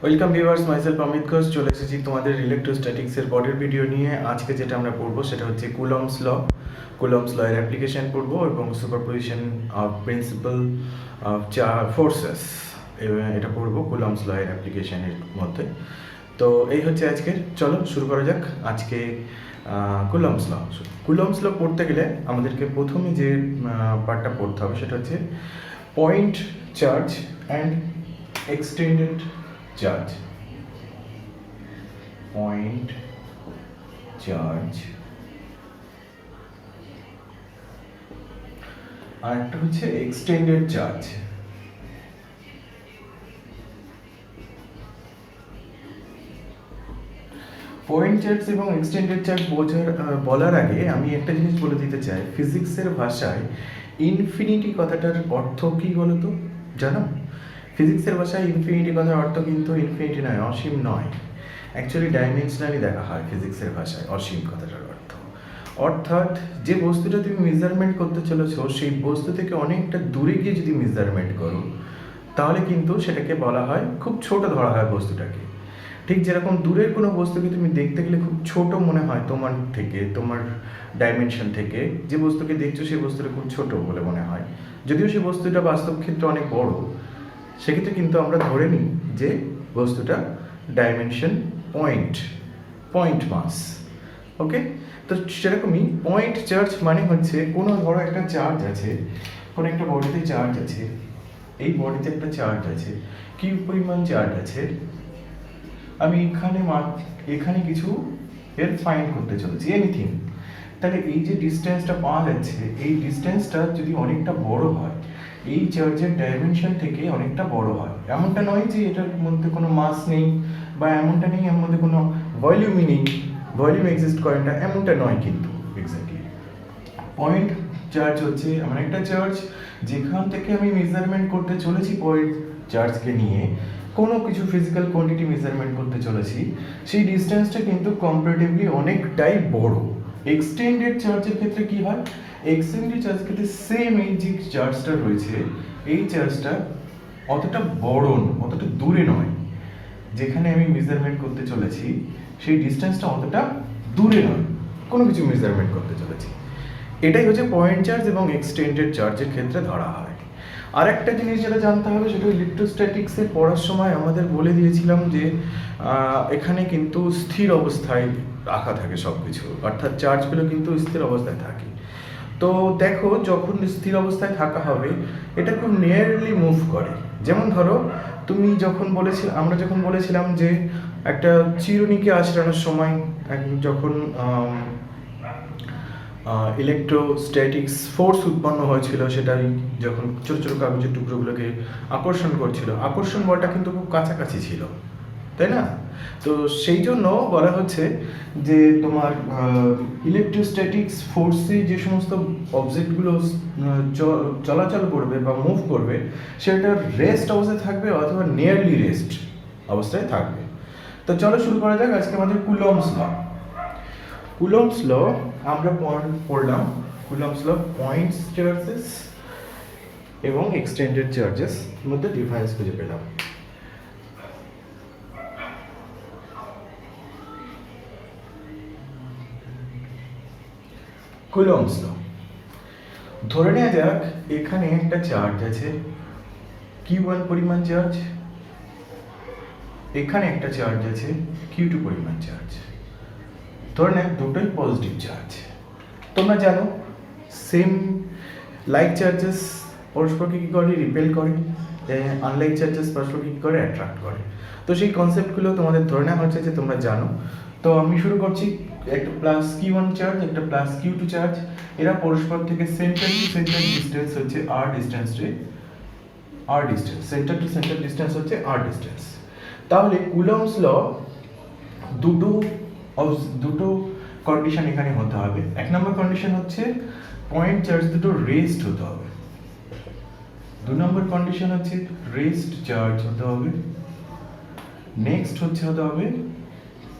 Welcome viewers, myself Amit Ghosh চলে এসেছি তোমাদের ইলেকট্রোস্ট্যাটিক্সের পরের ভিডিও নিয়ে। আজকে যেটা আমরা পড়বো সেটা হচ্ছে কুলম্বস ল। কুলম্বস ল এর অ্যাপ্লিকেশন পড়বো এবং superposition of principal of forces এটা পড়বো কুলম্বস ল এর অ্যাপ্লিকেশনের মধ্যে। তো এই হচ্ছে আজকের, চলো শুরু করা যাক আজকে কুলম্বস ল। কুলম্বস ল পড়তে গেলে আমাদেরকে প্রথমে যে পার্টটা পড়তে হবে সেটা হচ্ছে point charge and extended charge. Point charge আর একটা হচ্ছে এক্সটেন্ডেড চার্জ। পয়েন্ট চার্জ এবং এক্সটেন্ডেড চার্জ বলার আগে আমি একটা জিনিস বলে দিতে চাই। ফিজিক্সের ভাষায় ইনফিনিটি কথাটার অর্থ কি বলো তো, জানো? ফিজিক্সের ভাষায় ইনফিনিটি কথার অর্থ কিন্তু ইনফিনিটি নয়, অসীম নয়। অ্যাকচুয়ালি ডাইমেনশনালি দেখা হয় ফিজিক্সের ভাষায় অসীম কথাটার অর্থ। অর্থাৎ যে বস্তুটা তুমি মেজারমেন্ট করতে চলেছো সেই বস্তু থেকে অনেকটা দূরে গিয়ে যদি মেজারমেন্ট করো তাহলে কিন্তু সেটাকে বলা হয়, খুব ছোট ধরা হয় বস্তুটাকে। ঠিক যেরকম দূরের কোনো বস্তুকে তুমি দেখতে গেলে খুব ছোট মনে হয় তোমার থেকে, তোমার ডাইমেনশন থেকে। যে বস্তুকে দেখছো সেই বস্তুটা খুব ছোট বলে মনে হয়, যদিও সেই বস্তুটা বাস্তব ক্ষেত্রে অনেক বড়। সেক্ষেত্রে কিন্তু আমরা ধরে নিই যে বস্তুটা ডাইমেনশন পয়েন্ট মাস। ওকে, তো সেরকমই পয়েন্ট চার্জ মানে হচ্ছে কোনো ধরো একটা চার্জ আছে, কোনো একটা বডিতে চার্জ আছে, এই বডিতে একটা চার্জ আছে, কি পরিমাণ চার্জ আছে, আমি এখানে কিছু এর ফাইন্ড করতে চলেছি, এনিথিং। তাহলে এই যে ডিস্টেন্সটা পাওয়া যাচ্ছে, এই ডিস্টেন্সটা যদি অনেকটা বড় হয়, এই চার্জের ডাইমেনশন থেকে অনেকটা বড় হয়। এমনটা নয় যে এটার মধ্যে কোনো মাস নেই, বা এমনটা নেই এর মধ্যে কোনো ভলিউমই নেই, ভলিউম এক্সিস্ট করে না, এমনটা নয় কিন্তু এক্স্যাক্টলি। পয়েন্ট চার্জ হচ্ছে এমন একটা চার্জ যেখান থেকে আমি মেজারমেন্ট করতে চলেছি, পয়েন্ট চার্জকে নিয়ে কোনো কিছু ফিজিক্যাল কোয়ান্টিটি মেজারমেন্ট করতে চলেছি, সেই ডিস্টেন্সটা কিন্তু কম্পারেটিভলি অনেকটাই বড়। এক্সটেন্ডেড চার্জের ক্ষেত্রে কি হয়? এক্সটেন্ডেড চার্জের ক্ষেত্রে সেম এই যে চার্জটা রয়েছে, এই চার্জটা অতটা বড়, অতটা দূরে নয়। যেখানে আমি মেজারমেন্ট করতে চলেছি সেই ডিস্টেন্সটা অতটা দূরে নয়, কোনো কিছু মেজারমেন্ট করতে চলেছি। এটাই হচ্ছে পয়েন্ট চার্জ এবং এক্সটেন্ডেড চার্জের ক্ষেত্রে ধরা হয়। আর একটা জিনিস যেটা জানতে হবে সেটা ইলেকট্রোস্ট্যাটিক্সে পড়ার সময় আমাদের বলে দিয়েছিলাম যে এখানে কিন্তু স্থির অবস্থায় রাখা থাকে সব কিছু, অর্থাৎ চার্জগুলো কিন্তু স্থির অবস্থায় থাকে। তো দেখো, যখন স্থির অবস্থায় থাকা হবে এটা খুব নিয়ারলি মুভ করে। যেমন ধরো তুমি আমরা যখন বলেছিলাম যে একটা চিরুনিকে আঁচড়ানোর সময় যখন ইলেকট্রোস্ট্যাটিক্স ফোর্স উৎপন্ন হয়েছিল, সেটাই যখন ছোটো ছোটো কাগজের টুকরোগুলোকে আকর্ষণ করছিল, আকর্ষণ বলটা কিন্তু খুব কাছাকাছি ছিল, তাই না? তো সেই জন্য বলা হচ্ছে যে তোমার ইলেকট্রোস্ট্যাটিক্স ফোর্সে যে সমস্ত অবজেক্টগুলো চলাচল করবে বা মুভ করবে সেটা রেস্ট অবস্থায় থাকবে অথবা নিয়ারলি রেস্ট অবস্থায় থাকবে। তো চলো শুরু করা যাক আজকে আমাদের কুলম্বস ল। কুলম্বস ল আমরা পড়লাম। কুলম্বস ল পয়েন্ট চার্জেস এবং এক্সটেন্ডেড চার্জেস মধ্যে ডিফারেন্স খুঁজে পেলাম। কুলম্বস ল, ধরে নেওয়া যাক এখানে একটা চার্জ আছে Q1 পরিমাণ চার্জ, এখানে একটা চার্জ আছে Q2 পরিমাণ চার্জ। ধরে নেয় দুটোই পজিটিভ চার্জ। তোমরা জানো সেম লাইক চার্জেস পরস্পরকে কী করে? রিপেল করে। আনলাইক চার্জেস পরস্পরকে কী করে? অ্যাট্রাক্ট করে। তো সেই কনসেপ্টগুলো তোমাদের ধরে নেওয়া হচ্ছে যে তোমরা জানো। তো আমি শুরু করছি। একটা প্লাস Q1 চার্জ, একটা প্লাস Q2 চার্জ, এরা পরস্পর থেকে সেন্টার টু সেন্টার ডিস্টেন্স হচ্ছে r distance, centre to centre distance হচ্ছে r ডিস্টেন্স। তাহলে কুলম্বস ল দুটো কন্ডিশন এখানে হতে হবে। এক নম্বর কন্ডিশন হচ্ছে পয়েন্ট চার্জ দুটো রেস্ট হতে হবে। দু নম্বর কন্ডিশন হচ্ছে রেস্ট চার্জ হতে হবে। নেক্সট হতে হবে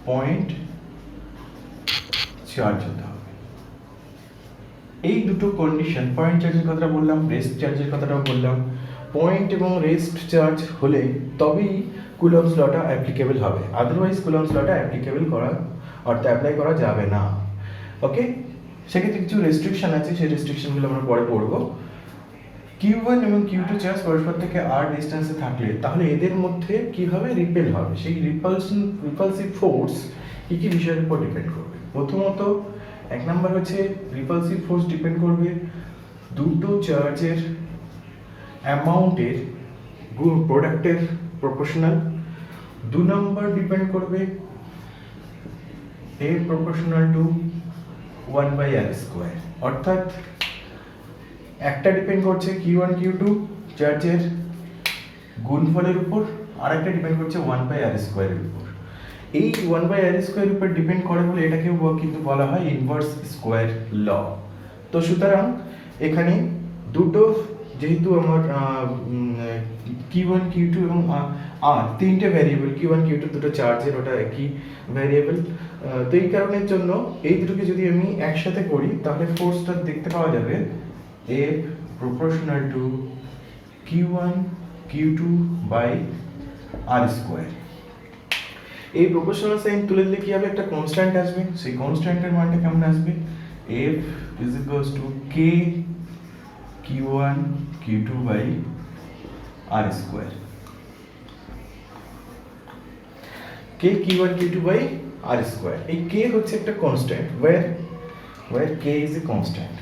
পয়েন্ট চার্জ হতে হবে। এই দুটো কন্ডিশন, পয়েন্ট চার্জের কথাটা বললাম, রেস্ট চার্জের কথাটাও বললাম। পয়েন্ট এবং রেস্ট চার্জ হলে তবেই কুলম্বস লটা অ্যাপ্লিকেবল হবে, আদারওয়াইজ কুলম্বস লটা অ্যাপ্লিকেবল করা অর্থাৎ অ্যাপ্লাই করা যাবে না। ওকে, সেক্ষেত্রে কিছু রেস্ট্রিকশন আছে, সেই রেস্ট্রিকশনগুলো আমরা পরে পড়বো। Q1 এবং Q2 চার্জ পরস্পর থেকে r ডিস্টেন্সে থাকলে তাহলে এদের মধ্যে কিভাবে রিপেল হবে, সেই রিপালসিভ ফোর্স কি কি বিষয়ের উপর ডিপেন্ড করবে। প্রথমত এক নাম্বার হচ্ছে রিপালসিভ ফোর্স ডিপেন্ড করবে দুটো চার্জের অ্যামাউন্টের প্রোডাক্টের প্রপোর্শনাল। 2 নম্বর ডিপেন্ড করবে A প্রপোর্শনাল টু 1/r², অর্থাৎ একটা ডিপেন্ড করছে Q1 Q2 চার্জের গুণফলের উপর, আর একটা ডিপেন্ড করছে 1/r² এর উপর। এই 1/r² এর উপর ডিপেন্ড করে বলে এটাকে কিন্তু বলা হয় ইনভার্স স্কোয়ার ল। তো সুতরাং এখানে দুটো, যেহেতু আমার Q1 Q2 এবং আর তিনটে ভ্যারিয়েবল, Q1 Q2 দুটো চার্জের ওটা একই ভ্যারিয়েবল, তো এই কারণের জন্য এই দুটোকে যদি আমি একসাথে করি তাহলে ফোর্সটা দেখতে পাওয়া যাবে A proportional to Q1 Q2 by r²। এই প্রপোর্শনাল সাইন তুলে দিলে কি হবে, একটা কনস্ট্যান্ট আসবে, সেই কনস্ট্যান্টের মানটা কেমন আসবে, F is equals to K Q1 Q2 by r²। K Q1 Q2 by r², এই K হচ্ছে একটা constant, where K is a constant।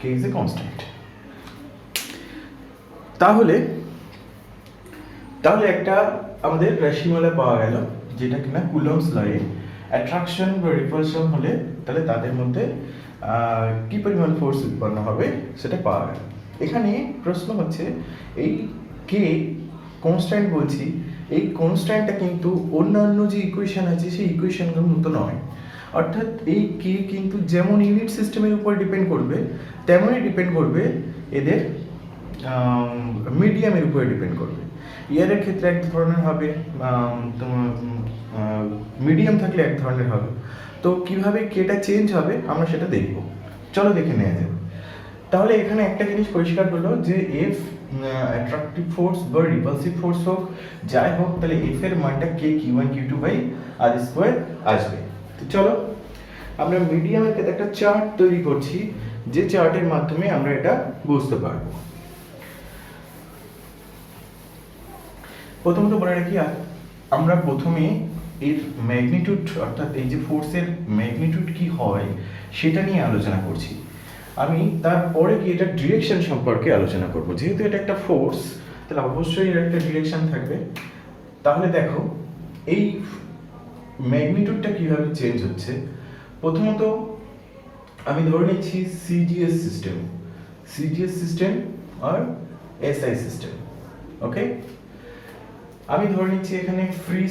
K is a constant। তাহলে একটা আমাদের রাশিমালা পাওয়া গেল, যেটা কিনা কুলম্বস লয়ে অ্যাট্রাকশন বা রিপালশন হলে তাহলে তাদের মধ্যে কি পরিমাণ ফোর্স উৎপন্ন হবে সেটা পাওয়া গেল। এখানে প্রশ্ন হচ্ছে এই কে কনস্ট্যান্ট বলছি, এই কনস্ট্যান্টটা কিন্তু অন্যান্য যে ইকুয়েশন আছে সেই ইকুয়েশনগুলোর মতো নয়, অর্থাৎ এই কে কিন্তু যেমন ইউনিট সিস্টেমের উপর ডিপেন্ড করবে তেমনই ডিপেন্ড করবে এদের মিডিয়ামের উপরে ডিপেন্ড করবে। ইয়ারের ক্ষেত্রে এক ধরনের হবে, তোমার মিডিয়াম থাকলে এক ধরনের হবে। তো কিভাবে কেটা চেঞ্জ হবে আমরা সেটা দেখব, চলো দেখে নেওয়া যাবে। তাহলে এখানে একটা জিনিস পরিষ্কার হলো যে এফ অ্যাট্রাকটিভ ফোর্স বা রিপালসিভ ফোর্স হোক যাই হোক, তাহলে এফ এর মানটা কে Q1 Q2 বাই r² আসবে। তো চলো আমরা মিডিয়ামের ক্ষেত্রে একটা চার্ট তৈরি করছি, যে চার্টের মাধ্যমে আমরা এটা বুঝতে পারবো। প্রথমত বলে রাখি, আমরা প্রথমে এর ম্যাগনিটিউড অর্থাৎ এই যে ফোর্সের ম্যাগনিটিউড কি হয় সেটা নিয়ে আলোচনা করছি। আমি তারপরে কি এটা ডিরেকশন সম্পর্কে আলোচনা করব। যেহেতু এটা একটা ফোর্স তাহলে অবশ্যই এর একটা ডিরেকশন থাকবে। তাহলে দেখো এই ম্যাগনিটিউডটা কিভাবে চেঞ্জ হচ্ছে। প্রথমত আমি ধরে নিচ্ছি সিজিএস সিস্টেম আর এসআই সিস্টেম। ওকে, আমি ধরে নিচ্ছি এখানে ফ্রি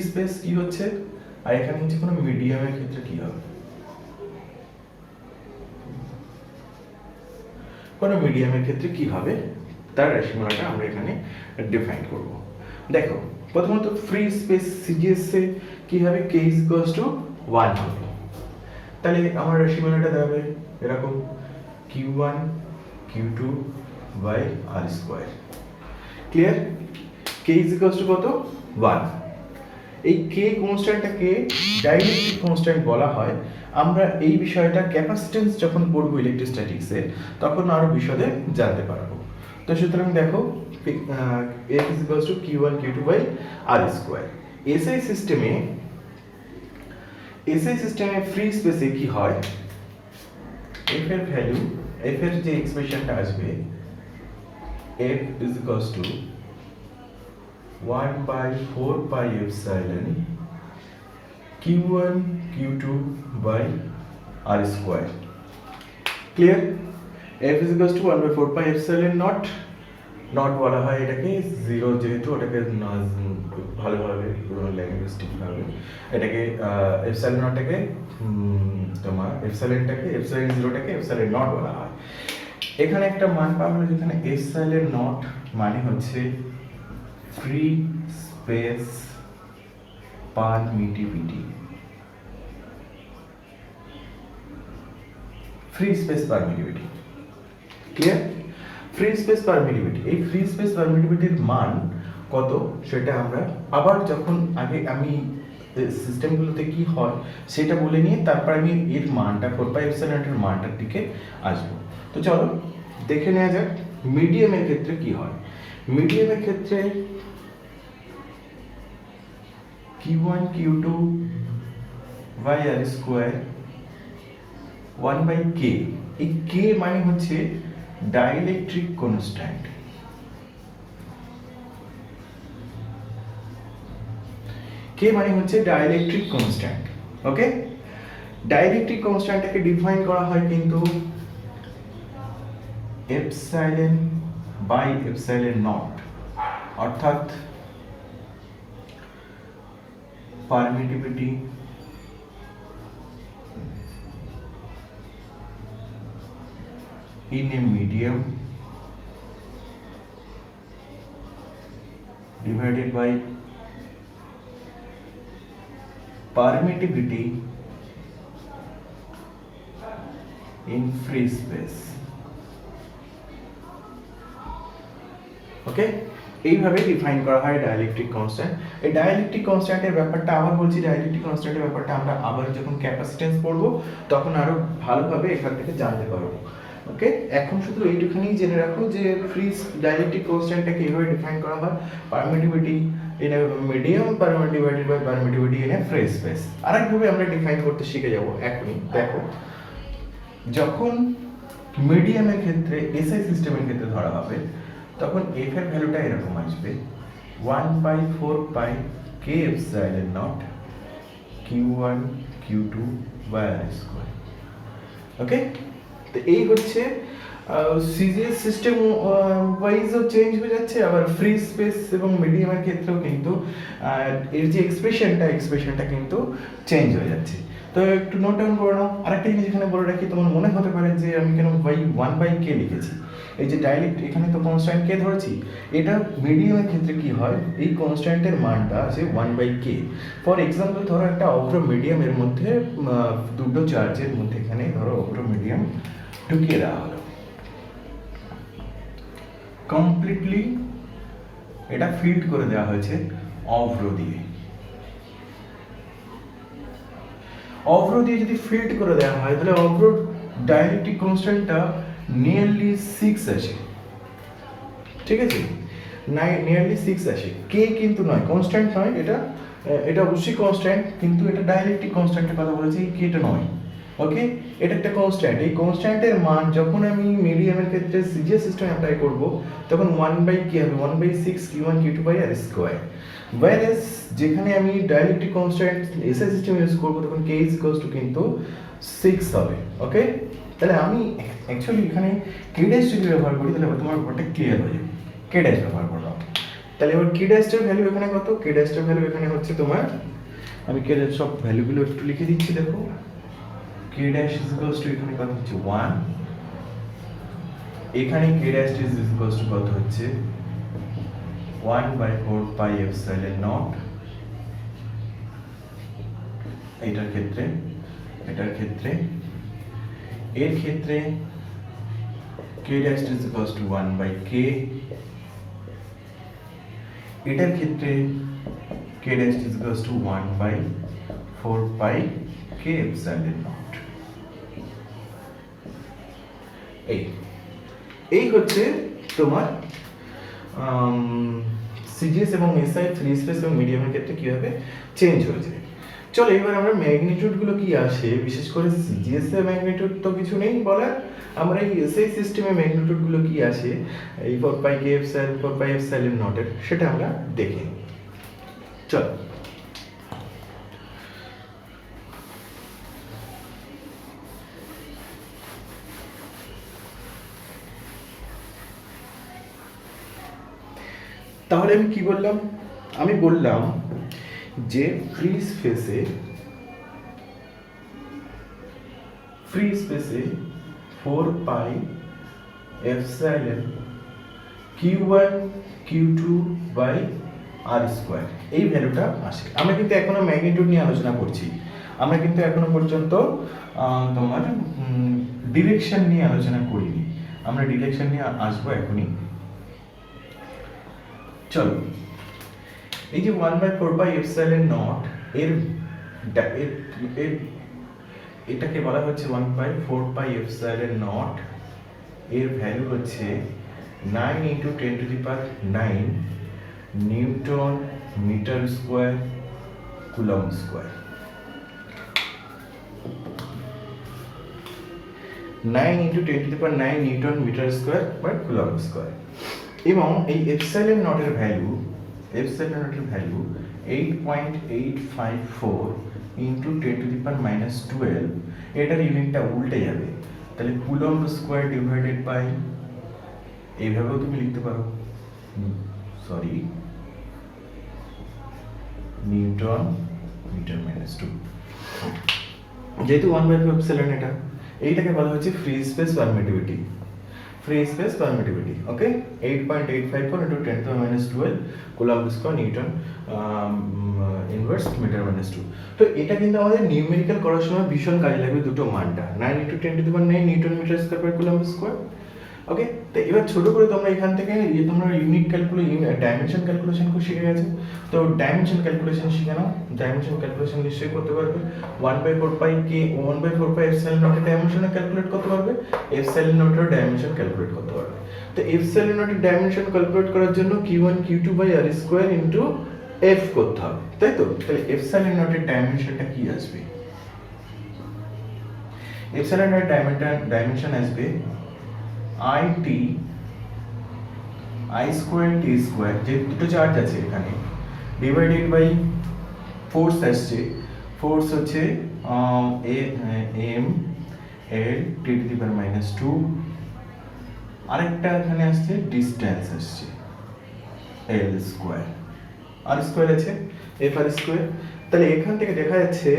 স্পেস কি হচ্ছে, আর এখানে হচ্ছে কোনো মিডিয়ামের ক্ষেত্রে কি হবে, কোনো মিডিয়ামের ক্ষেত্রে কি হবে তার রাশিমালাটা আমরা এখানে ডিফাইন করব। দেখো প্রথমত ফ্রি স্পেস সিজিএস এ কি হবে, k = 1 হবে। তাহলে আমার রাশিমালাটা দেবে এরকম Q1 Q2 by r²। Clear? k = কত, 1। এই k কনস্ট্যান্টটাকে ডাইলেকট্রিক কনস্ট্যান্ট বলা হয়। আমরা এই বিষয়টা ক্যাপাসিট্যান্স যখন পড়ব ইলেকট্রোস্ট্যাটিক্সে তখন আরো বিশদে জানতে পারবো। তো সুতরাং দেখো F = Q1 Q2 by r²। SI সিস্টেমে ফ্রি স্পেসে কি হয়, f এর ভ্যালু, f এর যে এক্সপ্রেশনটা আসবে F = 1/4πε Q1 Q2 by r²। Clear? F = 1/4πε nought বলা হয় এটাকে, 0 যেহেতু ওটাকে ভালোভাবে ল্যাঙ্গুইস্টিক ভাবে এটাকে ε0টাকে তোমার ε0টাকে ε0 বলা হয়। এখানে একটা মান পাওয়া হলো যেখানে ε0 মানে হচ্ছে free space permittivity. Free space permittivity. Clear? Free space permittivity, এই ফ্রি স্পেস পারমিটিভিটির মান কত সেটা আমরা আবার যখন আগে আমি সিস্টেমগুলোতে কি হয় সেটা বলে নিয়ে তারপর আমি এর মানটা 4πε0 এর মানটার দিকে আসবো। তো চলো দেখে নেওয়া যাক মিডিয়ামের ক্ষেত্রে কি হয়। মিডিয়ামের ক্ষেত্রে Q1 Q2 by r square 1/k, এই k মানে হচ্ছে ডাইইলেকট্রিক কনস্ট্যান্ট। k মানে হচ্ছে ডাইইলেকট্রিক কনস্ট্যান্ট। ওকে, ডাইইলেকট্রিক কনস্ট্যান্টটাকে ডিফাইন করা হয় কিন্তু এপসাইলন বাই এপসাইলন নট, অর্থাৎ permittivity in a medium divided by permittivity in free space. ওকে, এইভাবে ডিফাইন করা হয় ডাইইলেকট্রিক কনস্ট্যান্ট। এই ডাইইলেকট্রিক কনস্ট্যান্টের ব্যাপারটা আবার বলছি, ডাইইলেকট্রিক কনস্ট্যান্টের ব্যাপারটা আমরা আবার যখন ক্যাপাসিট্যান্স পড়বো তখন আরো ভালোভাবে এখান থেকে জানতে পারবো। ওকে, এখন শুধু এইটুখানি জেনে রাখো যে ফ্রি ডাইইলেকট্রিক কনস্ট্যান্টটাকে এইভাবে ডিফাইন করা হয়, permittivity in a medium divided by permittivity in a free space. আরেকভাবে আমরা ডিফাইন করতে শিখে যাব এখনই। দেখো, যখন মিডিয়ামের ক্ষেত্রে এসআই সিস্টেমের ক্ষেত্রে ধরা হবে তখন এফ এর ভ্যালুটা এরকম আসবে 1/4πk∈0 Q1 Q2 by r square. Okay, তো এই হচ্ছে সিজিএস সিস্টেম ওয়াইজও চেঞ্জ হয়ে যাচ্ছে, আবার ফ্রি স্পেস এবং মিডিয়ামের ক্ষেত্রেও কিন্তু এর যে এক্সপ্রেশনটা কিন্তু চেঞ্জ হয়ে যাচ্ছে। তো একটু নোট ডাউন করে নাও। আরেকটা জিনিস এখানে বলে রাখি, তোমার মনে হতে পারে যে আমি কেন 1/k লিখেছি। এই যে ডাইরেক্ট এখানে তো কনস্ট্যান্ট কে ধরেছি, এটা মিডিয়ামের ক্ষেত্রে কি হয়, এই কনস্ট্যান্টের মানটা আছে 1/k। ফর এক্সাম্পল ধরো একটা অভ্র মিডিয়ামের মধ্যে দুটো চার্জের মধ্যে এখানে ধরো অভ্র মিডিয়াম ঢুকিয়ে দেওয়া হলো, কমপ্লিটলি এটা ফিল্ড করে দেওয়া হয়েছে অভ্র দিয়ে। অভ্র দিয়ে যদি ফিল্ড করে দেওয়া হয় তাহলে অভ্র ডাইইলেকট্রিক কনস্ট্যান্টটা নিয়ারলি 6 আসে। ঠিক আছে, নিয়ারলি 6 আসে। কে কিন্তু নয়, কনস্ট্যান্ট নয়, এটা অবশ্যই কনস্ট্যান্ট, কিন্তু এটা ডাইইলেকট্রিক কনস্ট্যান্টের কথা বলেছি, এই কেটা নয়। ওকে, এটা একটা কনস্ট্যান্ট। এই কনস্ট্যান্টের মান যখন আমি মিডিয়ামের ক্ষেত্রে সিজিএস সিস্টেম অ্যাপ্লাই করব তখন 1/k হবে 1/6 Q1 Q2 by r square. whereas যেখানে আমি dielectric constant SI system use করব তখন k কিন্তু 6 হবে। ওকে, তাহলে আমি অ্যাকচুয়ালি এখানে k ড্যাশ যদি ব্যবহার করি তাহলে তোমার ব্যাপারটা ক্লিয়ার হয়ে যাবে। k ড্যাশ ব্যবহার করলাম, তাহলে এবার k ড্যাশের ভ্যালু এখানে কত? k ড্যাশের ভ্যালু এখানে হচ্ছে তোমার, আমি k ড্যাশ সব ভ্যালুগুলো একটু লিখে দিচ্ছি। দেখো, k ড্যাশ এখানে কত হচ্ছে 1, এখানে k ড্যাশ কত হচ্ছে 1/4πε0। এটার ক্ষেত্রে এর ক্ষেত্রে k dash is equals to 1/k, এটার ক্ষেত্রে k dash is equals to 1/4πk∈0। এই হচ্ছে তোমার সিজিএস এবং এসআই ফ্রি স্পেস এবং মিডিয়ামের ক্ষেত্রে কিভাবে চেঞ্জ হয়েছে। চলো এবার আমরা ম্যাগনিটিউড গুলো কি আসে, বিশেষ করে সিজিএস এর ম্যাগনিটিউড তো কিছু নেই বলার, আমরা এই এসআই সিস্টেমে ম্যাগনিটিউড গুলো কি আসে এই 4π এর সেটা আমরা দেখি। চলো তাহলে আমি কি বললাম, আমি বললাম যে ফ্রি স্পেসে 4πε Q1 Q2 by r square এই ভ্যালুটা আসে। আমরা কিন্তু এখনো ম্যাগনিটিউড নিয়ে আলোচনা করছি, আমরা কিন্তু এখনো পর্যন্ত তোমার ডিরেকশন নিয়ে আলোচনা করিনি, আমরা ডিরেকশন নিয়ে আসবো এখনই। চলো, এই যে 1/4πε0 এর এটাকে বলা হচ্ছে 1/4πε0, এর ভ্যালু হচ্ছে 9 × 10⁹ newton metre square coulomb square. 9 × 10⁹ newton metre square বা কুলম্ব স্কোয়ার। এবং এই এপসাইলন নট এর ভ্যালু 8.854 × 10⁻12, এটার ইউনিটটা উল্টে যাবে, তাহলে কুলম্ব স্কোয়ার ডিভাইডেড বাই, এইভাবেও তুমি লিখতে পারো, সরি, নিউটন মিটার -2। যেহেতু 1/4 এটা, এইটাকে বলা হচ্ছে free space permittivity, okay. 8.854 × 10⁻12 coulomb square newton inverse metre -2। তো এটা কিন্তু আমাদের নিউমেরিক্যাল করার সময় ভীষণ কাজে লাগবে দুটো মানটা, 9 × 10⁹ newton metre square by coulomb square, okay. তো এবার ছোট করে তোমরা এখান থেকে তোমরা ইউনিট ডাইমেনশন ক্যালকুলেশন শিখে গেছো, তো ডাইমেনশন ক্যালকুলেশন শিখে নাও। ডাইমেনশন ক্যালকুলেশন নিশ্চয়ই করতে পারবে। 1/4πε0 এর ডাইমেনশন ক্যালকুলেট করতে পারবে, ε0 এর ডাইমেনশন ক্যালকুলেট করতে পারবে। তো ε0 এর ডাইমেনশন ক্যালকুলেট করার জন্য q1 q2/r² ইনটু f করতে হবে, তাই তো? তাহলে ε0 এর ডাইমেনশনটা কি আসবে? ε0 এর ডাইমেনশন আসবে IT I² T², যে দুটো চার্জ আছে এখানে, ডিভাইডেড বাই ফোর্স আসছে, ফোর্স হচ্ছে mL T⁻², আরেকটা এখানে আসছে ডিসটেন্স আসছে L², R² আছে FR²। তাহলে এখান থেকে দেখা যাচ্ছে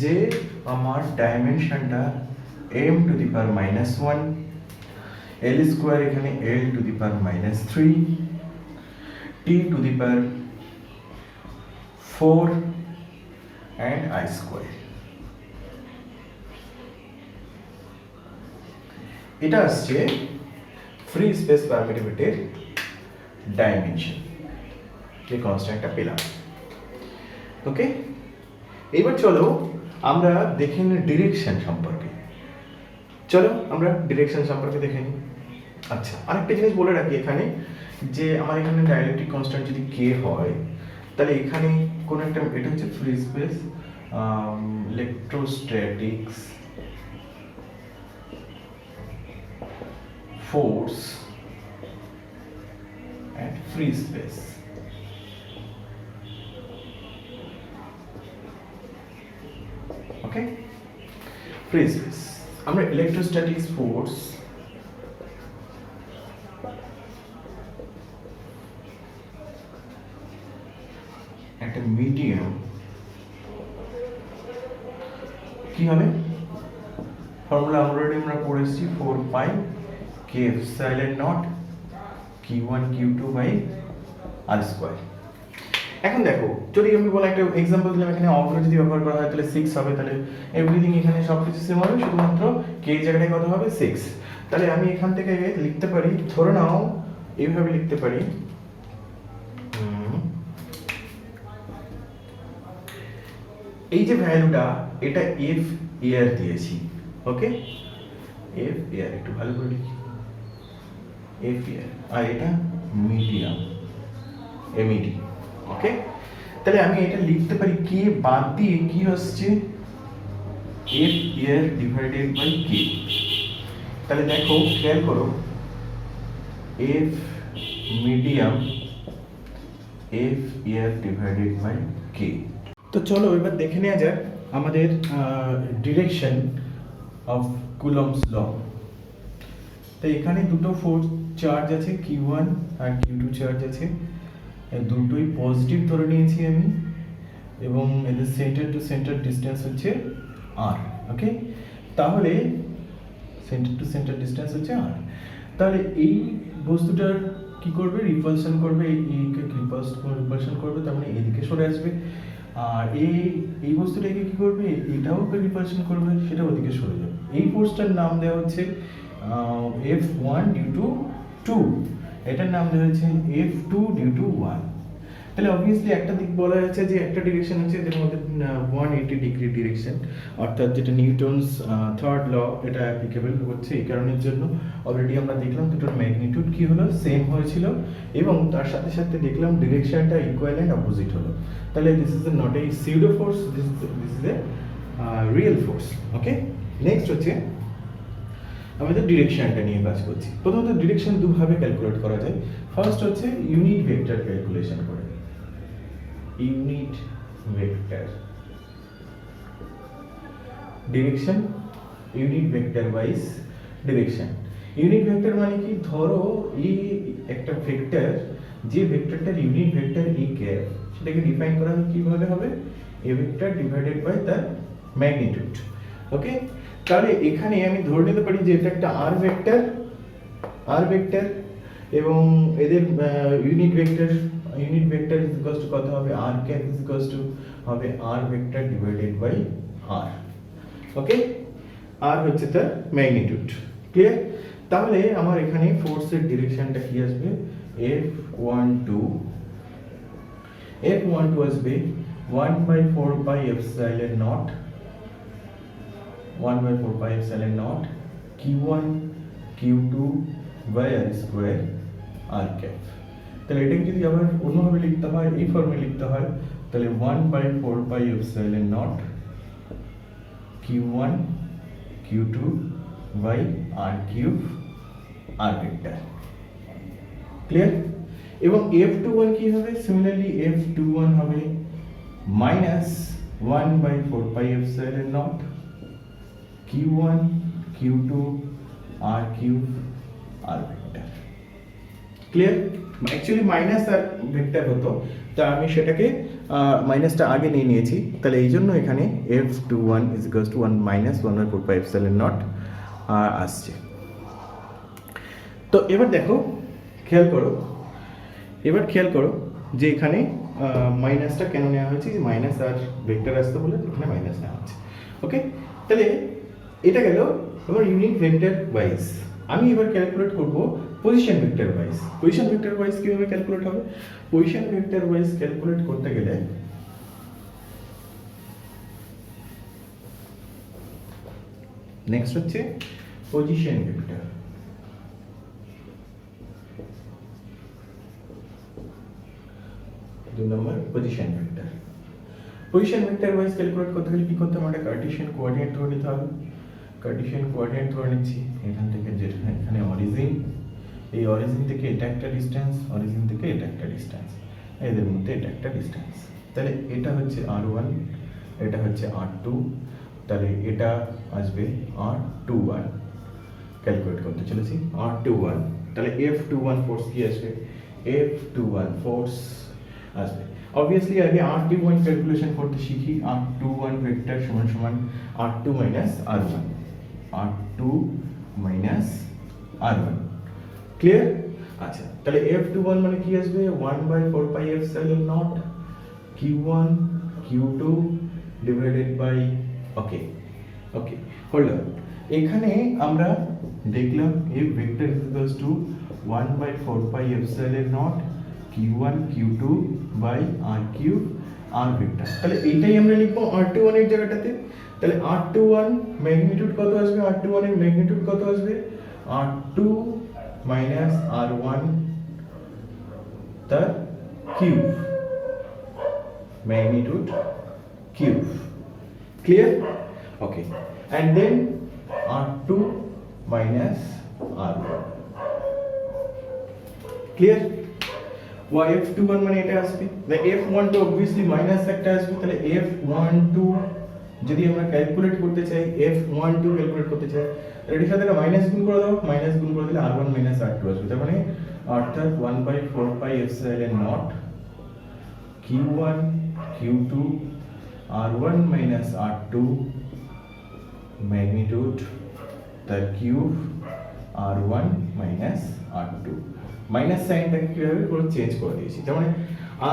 যে আমার ডাইমেনশনটা m⁻⁻1, L² এখানে L⁻³ T⁻⁴ and I²। এটা আসছে ফ্রি স্পেস পারমিটিভিটির ডাইমেনশন, যে কনস্ট্যান্টটা পেলাম, ওকে। এবার চলো আমরা দেখে নিই ডিরেকশন সম্পর্কে। চলো আমরা ডিরেকশন সম্পর্কে দেখে নিই। আচ্ছা, আরেকটা জিনিস বলে রাখি এখানে, যে আমার এখানে ডাইলেকট্রিক কনস্ট্যান্ট যদি k হয়, তাহলে এখানে কোন একটা, এটা হচ্ছে free space electrostatics force and free space, okay. Free space, আমরা ইলেকট্রোস্ট্যাটিক্স ফোর্স একটা মিডিয়াম কি হবে, ফর্মুলা অলরেডি আমরা পড়েছি, 4πkε0 q1 q2/r²। এখন দেখো, যদি আমি বলা একটা এক্সাম্পল দিলাম, এখানে অগ্র যদি ব্যবহার করা হয় তাহলে 6 হবে, তাহলে এভরিথিং এখানে সবকিছু সেম হবে, শুধুমাত্র k জায়গাটায় কত হবে 6। তাহলে আমি এখান থেকে লিখতে পারি, ধরে নাও এইভাবে লিখতে পারি, এই যে ভ্যালুটা, এটা f এয়ার দিয়েছি, ওকে, f এয়ার, একটু ভালো করে লিখি, f এয়ার, আর এটা মিডিয়াম MED, ওকে। তাহলে আমি এটা লিখতে পারি k বাদ দিয়ে কি হচ্ছে f air divided by k। তাহলে দেখো, খেয়াল করো, f medium f air divided by k। তো চলো এবার দেখে নেওয়া যাক আমাদের ডিরেকশন অফ কুলম্বস ল। তো এখানে দুটো ফোর্স চার্জ আছে, q1 আর q2 চার্জ আছে, দুটোই পজিটিভ ধরে নিয়েছি আমি, এবং এদের সেন্টার টু সেন্টার ডিসটেন্স হচ্ছে r, ওকে। তাহলে সেন্টার টু সেন্টার ডিসটেন্স হচ্ছে r। তাহলে এই বস্তুটার কি করবে, রিপালশন করবে, এইকে রিপালশন করবে, তার মানে এদিকে সরে আসবে। আর এই বস্তুটাকে কি করবে, এটাও রিপালশন করবে, সেটা ওদিকে সরে যাবে। এই ফোর্সটার নাম দেওয়া হচ্ছে F1 ডিউ টু 2, এটার নাম দেওয়া হচ্ছে F2 ডিউ টু 1। তাহলে অবভিয়াসলি একটা দিক বলা যাচ্ছে যে একটা ডিরেকশন আছে যেটার মধ্যে 180 ডিগ্রি ডিরেকশন, অর্থাৎ যেটা নিউটনস থার্ড ল এটা অ্যাপ্লিকেবল হচ্ছে। এই কারণের জন্য অলরেডি আমরা দেখলাম দুটোর ম্যাগনিটিউড কি হলো, সেম হয়েছিল, এবং তার সাথে সাথে দেখলাম ডিরেকশনটা ইকুয়াল অ্যান্ড অপোজিট হলো। তাহলে this is not a pseudo force, this is a real force. Okay, next হচ্ছে আমাদের ডিরেকশনটা নিয়ে কাজ করছি। প্রথমত ডিরেকশন দুভাবে ক্যালকুলেট করা যায়। ফার্স্ট হচ্ছে ইউনিট ভেক্টর ক্যালকুলেশন করে, unit vector direction, unit vector wise direction. Unit vector মানে কি, ধরো এই একটা ভেক্টর, যে ভেক্টরটার ইউনিট ভেক্টর এ ক্যাপ, সেটাকে ডিফাইন করা কিভাবে হবে, এ ভেক্টর ডিভাইডেড বাই তার ম্যাগনিটিউড। ওকে, তাহলে এখানে আমি ধরে নিতে পারি যে এটা একটা আর ভেক্টর, এবং এদের unit vector is equals two কত হবে, আর ক্যাপ ইজ ইকুয়ালস টু হবে আর ভেক্টর ডিভাইডেড বাই আর। ওকে, আর হচ্ছে তার ম্যাগনিটিউড। ক্লিয়ার? তাহলে আমার এখানে ফোর্সের ডিরেকশনটা কি আসবে, F12 আসবে 1/4 pi epsilon naught, 1/4 pi epsilon not Q1 Q2 by r square r cap. তাহলে এটাকে যদি আবার অন্যভাবে লিখতে হয়, এই ফর্মে লিখতে হয়, তাহলে 1/4 pi epsilon not Q1 Q2 by r cube r vector. Clear? এবং F21 কি হবে, সিমিলারলি F21 হবে minus 1/4 pi epsilon not Q1 Q2 r cube r vector. Clear? Actually minus r vector হতো, তা আমি সেটাকে মাইনাসটা আগে নিয়ে নিয়েছি, তাহলে এই জন্য এখানে F21 is equals two 1 minus 1/4 pi epsilon not আসছে। তো এবার দেখো, খেয়াল করো যে এখানে মাইনাসটা কেন নেওয়া হয়েছে, যে মাইনাস আর ভেক্টর আসতে বলে এখানে মাইনাস নেওয়া হচ্ছে। ওকে, তাহলে এটা গেল আমার ইউনিট ভেক্টর ওয়াইজ। আমি এবার ক্যালকুলেট করব position vector wise. Position vector wise কিভাবে ক্যালকুলেট হবে, পজিশন ভেক্টর ওয়াইজ ক্যালকুলেট করতে গেলে নেক্সট হচ্ছে পজিশন ভেক্টর। দুই নম্বর position vector. Position vector wise calculate করতে গেলে কি করতে হবে, আমাদের কার্টেসিয়ান কোঅর্ডিনেট ধরে নিতে হবে। কার্টেসিয়ান কোঅর্ডিনেট ধরে নিচ্ছি, এখান থেকে যেটা এখানে অরিজিন, এই অরিজিন থেকে এটা একটা ডিসটেন্স, অরিজিন থেকে এটা একটা ডিসটেন্স, এদের মধ্যে এটা একটা ডিসটেন্স। তাহলে এটা হচ্ছে R1, এটা হচ্ছে R2, তাহলে এটা আসবে R21। ক্যালকুলেট করতে চলেছি R21, তাহলে F21 ফোর্স কি আসবে, F21 ফোর্স আসবে। অবভিয়াসলি আগে R21 ক্যালকুলেশন করতে শিখি, R21 ভেক্টর সমান সমান R2 minus R1, R2 minus R1। Clear? আচ্ছা, তাহলে F21 মানে কি আসবে, 1/4 pi epsilon not Q1 Q2 divided by, okay hold on, এখানে আমরা দেখলাম F vector is equals to 1/4 pi epsilon not Q1 Q2 by r cube r vector. তাহলে এইটাই আমরা লিখবো R21 এর জায়গাটাতে। তাহলে R21 ম্যাগনিটিউড কত আসবে, R21 এর ম্যাগনিটিউড কত আসবে, R2 মাইনাস R1 তার cube, magnitude cube. Clear? Okay, and then R2 minus R1। Clear? F21 মানে এটা আসবে, the F12 obviously মাইনাস একটা আসবে, তাহলে F12 যদি আমরা ক্যালকুলেট করতে চাই, F12 ক্যালকুলেট করতে চাই, এর সাথে একটা মাইনাস গুণ করে দাও, মাইনাস গুণ করে দিলে R1 মাইনাস R2 আসবে। তার মানে অর্থাৎ 1/4 pi epsilon not Q1 Q2 R1 minus R2 magnitude তার cube R1 minus R2। Minus সাইনটাকে কিভাবে করে চেঞ্জ করে দিয়েছি, তার মানে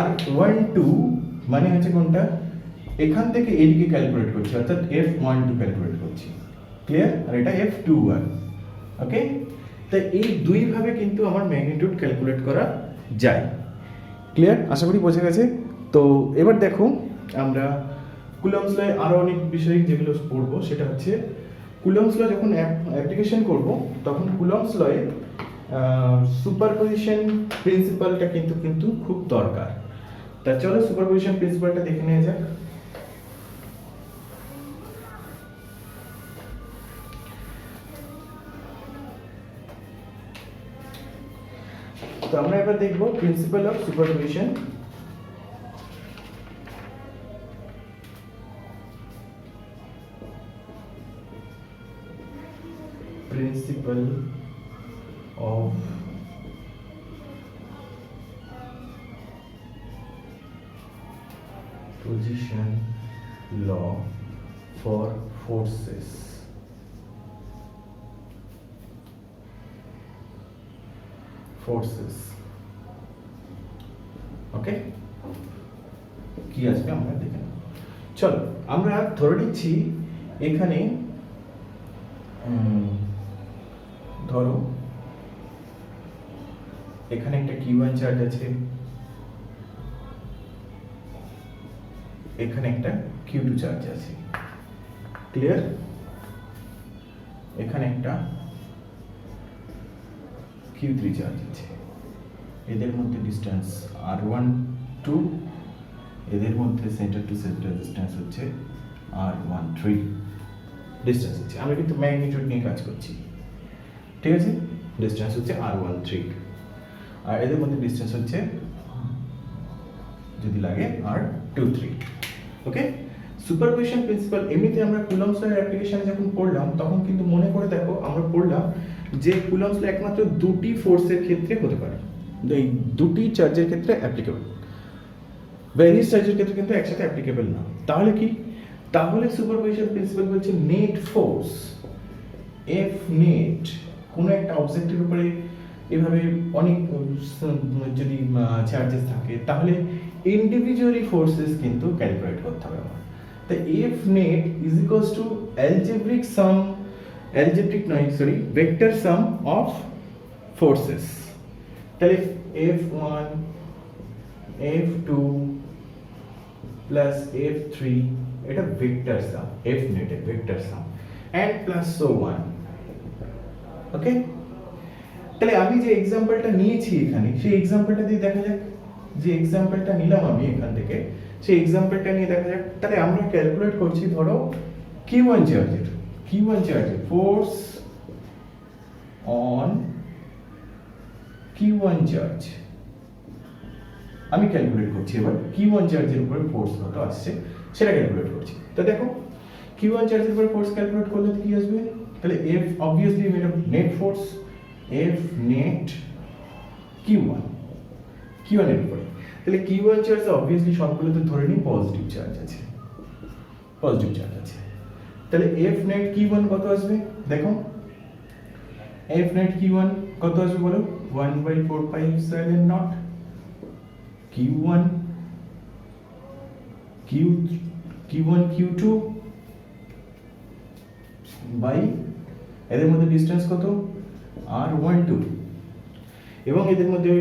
R12 মানে হচ্ছে কোনটা, এখান থেকে এদিকে ক্যালকুলেট করছি, অর্থাৎ F12 ক্যালকুলেট করছি। ক্লিয়ার? আর এটা F21। ওকে, তাই এই দুইভাবে কিন্তু আমার ম্যাগনিটিউড ক্যালকুলেট করা যায়। ক্লিয়ার? আশা করি বোঝা গেছে। তো এবার দেখো আমরা কুলম্বস লয়ে আরও অনেক বিষয় যেগুলো পড়বো, সেটা হচ্ছে কুলম্বস ল যখন অ্যাপ্লিকেশন করব তখন কুলম্বস লয়ে সুপারপজিশন প্রিন্সিপালটা কিন্তু খুব দরকার। তা চলো সুপারপজিশন প্রিন্সিপালটা দেখে নেওয়া যাক। তো আমরা এবার দেখব principal of superposition. Principle of position law for forces. ওকে, কি আসবে আমরা দেখে নেব। চলো আমরা ধরে নিচ্ছি এখানে ধরো এখানে একটা Q1 চার্জ আছে, এখানে একটা Q2 চার্জ আছে। ক্লিয়ার? এখানে একটা Q3 চার্জ আছে। এদের মধ্যে ডিসটেন্স R1 2, এদের মধ্যে সেন্টার টু সেন্টার ডিসটেন্স হচ্ছে R13 ডিসটেন্স হচ্ছে। আমরা কিন্তু ম্যাগনিটিউড নিয়ে কাজ করছি, ঠিক আছে? ডিসটেন্স হচ্ছে R13 আর এদের মধ্যে ডিসটেন্স হচ্ছে যদি লাগে R23। ওকে, সুপারপজিশন প্রিন্সিপাল এমনিতে আমরা কুলম্বস ল অ্যাপ্লিকেশনে যখন পড়লাম তখন কিন্তু মনে করে দেখো আমরা পড়লাম যে কুলম্বস ল একমাত্র দুটি ফোর্সের ক্ষেত্রে হতে পারে, এই দুটি চার্জের ক্ষেত্রে অ্যাপ্লিকেবল, ভ্যারিয়াস চার্জের ক্ষেত্রে কিন্তু একসাথে অ্যাপ্লিকেবল না। তাহলে কি? তাহলে সুপারপজিশন প্রিন্সিপাল বলছে নেট ফোর্স এফ নেট কোনো একটা অবজেক্টের উপরে এভাবে অনেক যদি চার্জেস থাকে তাহলে ইন্ডিভিজুয়ালি ফোর্সেস কিন্তু ক্যালকুলেট করতে হবে আমার। তাই F net is equals two vector some of forces. তাহলে F1 F2 প্লাস F3 এটা ভেক্টর সাম, F নেট এর vector some and plus so on। ওকে, তাহলে আমি যে এক্সাম্পলটা নিয়েছি এখানে সেই এক্সাম্পলটা দিয়ে দেখা যাক, যে এক্সাম্পলটা নিলাম আমি এখান থেকে সেই এক্সাম্পলটা নিয়ে দেখা যাক। তাহলে আমরা ক্যালকুলেট করছি ধরো Q1 চার্জের ফোর্স অন Q1 চার্জ আমি ক্যালকুলেট করছি। এবার Q1 চার্জের উপরে ফোর্স কত আসছে সেটা ক্যালকুলেট করছি। তো দেখো Q1 চার্জের উপরে ফোর্স ক্যালকুলেট করলে কি আসবে? তাহলে F obviously made of net force, F net Q1 এর উপরে। তাহলে Q1 চার্জ obviously সবগুলোতে ধরে নিই পজিটিভ চার্জ আছে, তাহলে F net Q1 কত আসবে? দেখো F net Q1 কত আসবে বলো? 1/4 pi epsilon naught Q1 Q2 by এদের মধ্যে ডিসটেন্স কত? R12 এবং এদের মধ্যে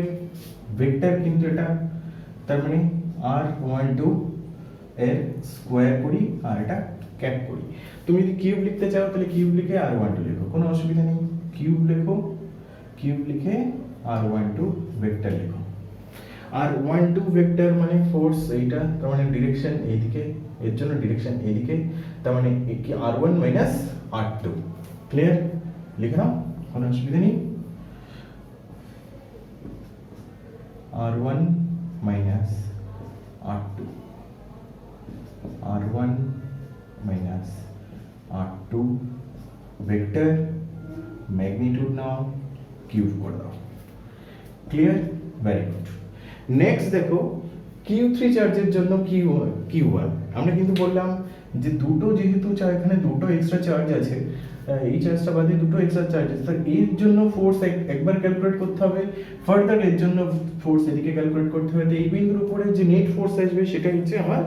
ভেক্টর কিন্তু এটা, তার মানে R12 এর স্কোয়ার করি আর এটা ক্যাপ করি। তুমি যদি কিউব লিখতে চাও তাহলে কিউব লিখে R12 লেখো, কোনো অসুবিধা নেই। কিউব লিখে R12 ভেক্টর লেখো। R12 ভেক্টর মানে ফোর্স এইটা, তার মানে ডিরেকশন এইদিকে, এর জন্য ডিরেকশন এইদিকে, তার মানে কি R1 মাইনাস R2। ক্লিয়ার? লিখে নাও, কোনো অসুবিধা নেই। R1 minus R2 minus R2 vector, magnitude নাও, কিউব করে দাও। ক্লিয়ার? Very good. নেক্সট দেখো Q3 চার্জের জন্য Q1 আমরা কিন্তু বললাম যে দুটো যেহেতু এখানে দুটো এক্সট্রা চার্জ আছে, এই চার্জটা বাদে দুটো এক্সট্রা চার্জ আছে, তো এর জন্য ফোর্স একবার ক্যালকুলেট করতে হবে, ফার্দার এর জন্য ফোর্স এদিকে ক্যালকুলেট করতে হবে। তো এই বিন্দুর উপরে যে নেট ফোর্স আসবে সেটা হচ্ছে আমার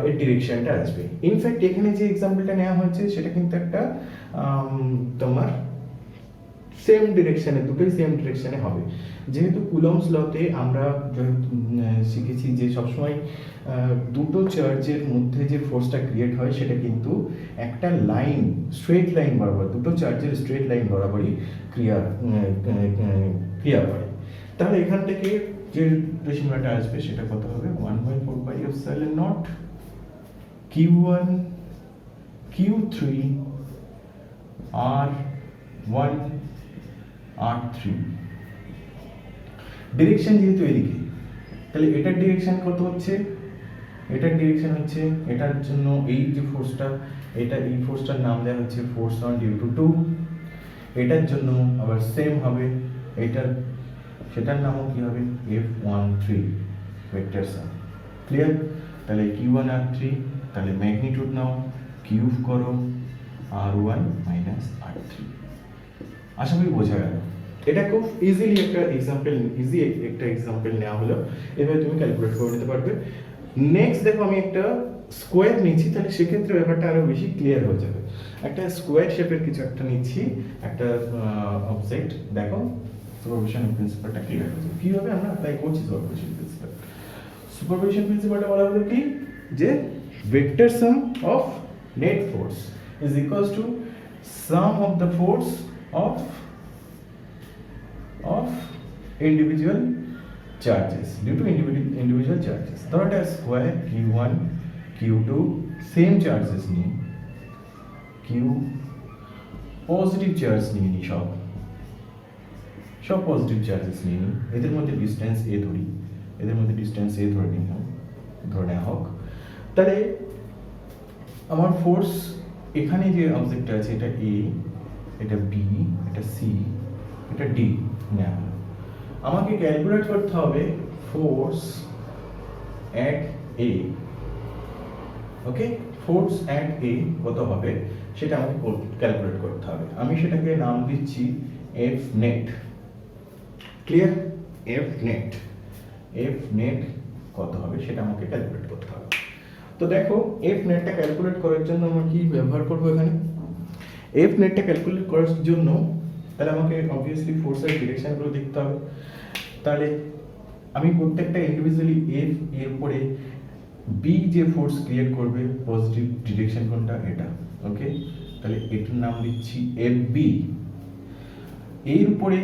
এর ডিরেকশনটা আসবে। ইনফ্যাক্ট এখানে যে এক্সাম্পলটা নেওয়া হয়েছে সেটা কিন্তু একটা তোমার সেম ডিরেকশনে, দুটোই সেম ডিরেকশনে হবে। যেহেতু কুলম্বস লতে আমরা শিখেছি যে সবসময় দুটো চার্জের মধ্যে যে ফোর্সটা ক্রিয়েট হয় সেটা কিন্তু একটা লাইন, স্ট্রেট লাইন বরাবর, দুটো চার্জের স্ট্রেট লাইন বরাবরই ক্রিয়া করে। তাহলে এখান থেকে যে রেশিওটা আসবে সেটা কত হবে? 1/4πε0 Q1 Q3 R1 R3। Direction যেহেতু এদিকে, তাহলে এটার ডিরেকশন কত হচ্ছে? এটার ডিরেকশন হচ্ছে, এটার জন্য এই যে ফোর্সটা, এটা এই ফোর্সটার নাম দেওয়া হচ্ছে ফোর্স অন ডিউ টু 2। এটার জন্য আবার সেম হবে, এটার সেটার নামও কি হবে? F13 ভেক্টর সাম। ক্লিয়ার? তাহলে Q1 R3, তাহলে ম্যাগনিটিউড নাও, কিউব করো R1 মাইনাস R3। আশা করি বোঝা গেল। এটা খুব ইজিলি একটা এক্সাম্পল নেওয়া হলো, এভাবে তুমি ক্যালকুলেট করে নিতে পারবে। নেক্সট দেখো আমি একটা স্কোয়ার নিচ্ছি, তাহলে সেক্ষেত্রে ব্যাপারটা আরো বেশি ক্লিয়ার হয়ে যাবে। একটা স্কোয়ার শেপের কিছু একটা নিচ্ছি, একটা অবজেক্ট। দেখো সুপারপোজিশন প্রিন্সিপালটা ক্লিয়ার হয়ে যাবে। কিভাবে আমরা অ্যাপ্লাই করছি সুপারপোজিশন প্রিন্সিপাল? সুপারপোজিশন প্রিন্সিপালটা বলা হলো কি, যে vector some of net force is equals to some of the force of individual charges due to individual charges। ধরো একটা square Q1 Q2 same charges নিই, Q পজিটিভ চার্জ নিয়ে নিই, সব পজিটিভ চার্জেস নিয়ে নিই। এদের মধ্যে ডিস্টেন্স a ধরি, ধরে নেওয়া হোক। তাহলে আমার ফোর্স এখানে যে অবজেক্টটা আছে, এটা A, এটা B, এটা C, এটা D নেওয়া হলো। আমাকে ক্যালকুলেট করতে হবে force at A। Okay, force at A কত হবে সেটা আমাকে ক্যালকুলেট করতে হবে। আমি সেটাকে নাম দিচ্ছি F net. Clear? F net কত হবে সেটা আমাকে ক্যালকুলেট করতে হবে। তো দেখো F নেটটা ক্যালকুলেট করার জন্য আমরা কি ব্যবহার করব এখানে? F নেটটা ক্যালকুলেট করার জন্য তাহলে আমাকে অবভিয়াসলি ফোর্সের ডিরেকশনগুলো দেখতে হবে। তাহলে আমি প্রত্যেকটা ইন্ডিভিজুয়ালি F এর উপরে B যে ফোর্স ক্রিয়েট করবে, পজিটিভ ডিরেকশন কোনটা? এটা। ওকে, তাহলে এটার নাম দিচ্ছি FB। এর উপরে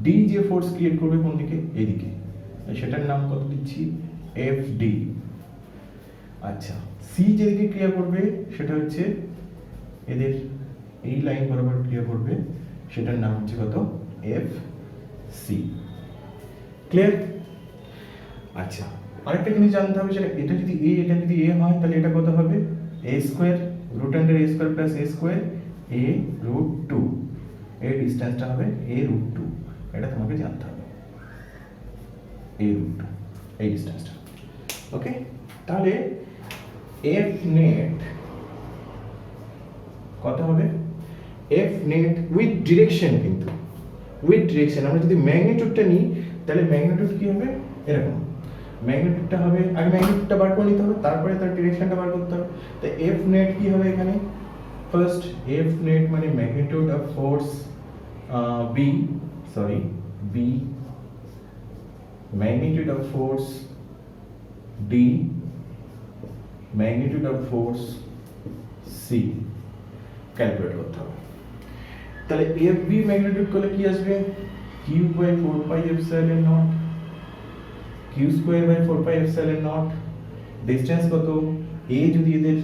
D যে ফোর্স ক্রিয়েট করবে কোন দিকে? এইদিকে, সেটার নাম কত দিচ্ছি? FD। আচ্ছা, C যেদিকে ক্রিয়া করবে সেটা হচ্ছে এদের এই লাইন বরাবর ক্রিয়া করবে, সেটার নাম হচ্ছে কত? FC। ক্লিয়ার? আচ্ছা, আরেকটা জিনিস জানতে হবে, সেটা এটা যদি A হয় তাহলে এটা কত হবে? A square root under A square plus A square A root 2। এর ডিসটেন্সটা হবে A রুট 2। এটা তোমাকে জানতে হবে, A রুট 2 এই ডিসটেন্সটা। ওকে, তাহলে F নেট কত হবে? F নেট উইথ ডিরেকশন, কিন্তু উইথ ডিরেকশন। আমরা যদি ম্যাগনিটিউডটা নিই তাহলে ম্যাগনিটিউড কি হবে? এরকম ম্যাগনিটিউডটা হবে, আগে ম্যাগনিটিউডটা বার করে নিতে হবে, তারপরে তার ডিরেকশনটা বার করতে হবে। তো F নেট কি হবে এখানে? ফার্স্ট F নেট মানে magnitude of force B, magnitude of force D, magnitude of force C calculate করতে হবে। তাহলে FB ম্যাগনিটিউড করলে কি আসবে? Q by 4 pi epsilon naught, Q square by 4 pi epsilon naught। Distance কত? A যদি এদের